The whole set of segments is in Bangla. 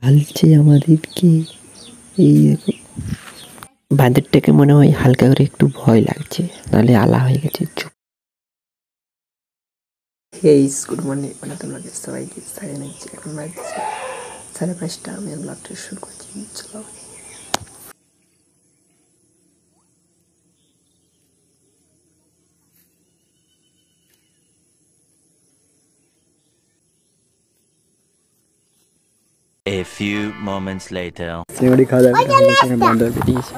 হালছে আমাদেরকে। এই দেখো বাঁদরটাকে মনে হয় হালকা করে একটু ভয় লাগছে, নাহলে আলা হয়ে গেছে চুপ। এই গুড মর্নিং, মানে তোমাকে সবাইকে সাড়ে নিচ্ছি। এখন বাজছে 5:30। আমি ব্লগটা শুরু করছি, চলো। A few moments later. সিঙ্গাড়ি খাওয়া যাবে, এখানে বাঁদর বেরিয়েছে।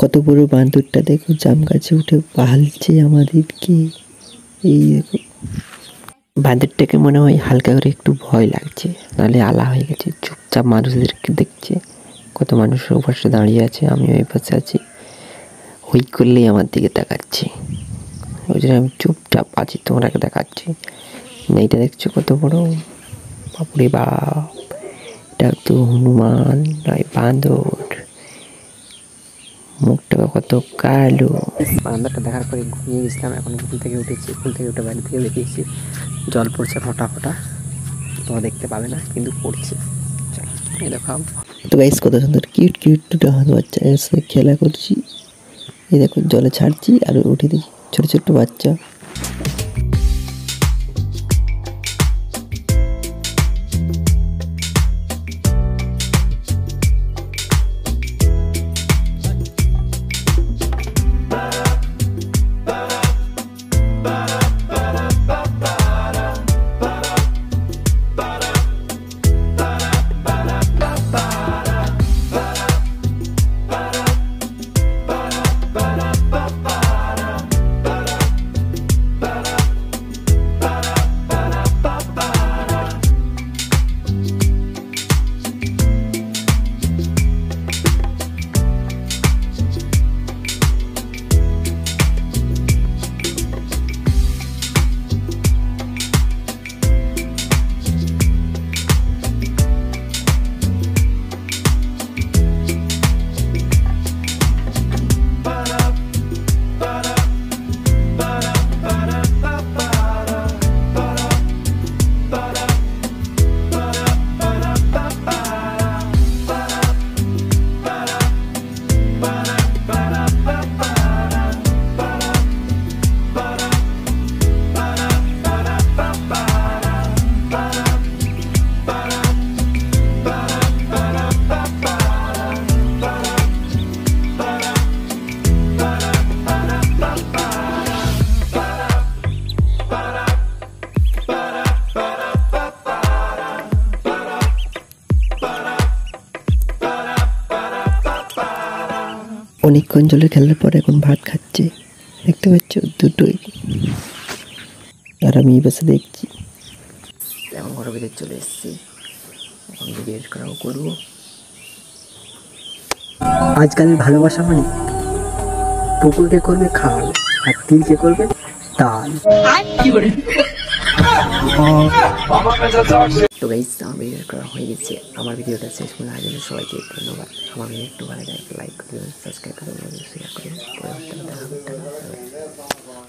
কত বড় বাঁদরটা দেখো, জাম গাছে উঠে পালছে আমাদেরকে। এই দেখো বাঁদরটাকে মনে হয় হালকা করে একটু ভয় লাগছে, নাহলে আলা হয়ে গেছে চুপচাপ মানুষদেরকে দেখছে। কত মানুষ ওপাশে দাঁড়িয়ে আছে, আমি ওই পাশে আছি। হই করলেই আমার দিকে তাকাচ্ছে, ওই জন্য আমি চুপচাপ আছি, তোমাকে দেখাচ্ছি। এইটা দেখছো কত বড়, বাপরে বাপ, এটা তো হনুমান নয় বাঁদর। মুখটা কত কালো। বাঁদরটা দেখার পরে ঘুমিয়ে গেছিলাম, এখন ঘুম থেকে উঠেছি। ঘুম থেকে উঠে বাড়ি থেকে বেরিয়েছি, জল পড়ছে ফোঁটা ফোঁটা, তোমরা দেখতে পাবে না কিন্তু পড়ছে। চলো এই দেখো তো গাইস, কত সুন্দর কিউট কিউট দুটো হাত বাচ্চা এসে খেলা করছি। এই দেখো জলে ছাড়ছি আর উঠে দিচ্ছি, ছোট ছোট বাচ্চা। অনেকক্ষণ জলে খেলার পর এখন ভাত খাচ্ছে, দেখতে পাচ্ছ দুটোই। আর আমি এই পাশে দেখছি। এখন ঘরের ভিতরে চলে এসেছি, এখন জিজ্ঞেস করাও করবো। আজকাল ভালোবাসা মানে পুকুরকে করবে খাল, আর তিলকে করবে তাল। তো গাইস, আমার ভিডিও করা হয়ে গেছে। আমার ভিডিওটা শেষ করে আগে সবাইকে ধন্যবাদ। আমার ভিডিও একটু ভালো লাগে লাইক করবেন, সাবস্ক্রাইব করবেন, শেয়ার করবেন।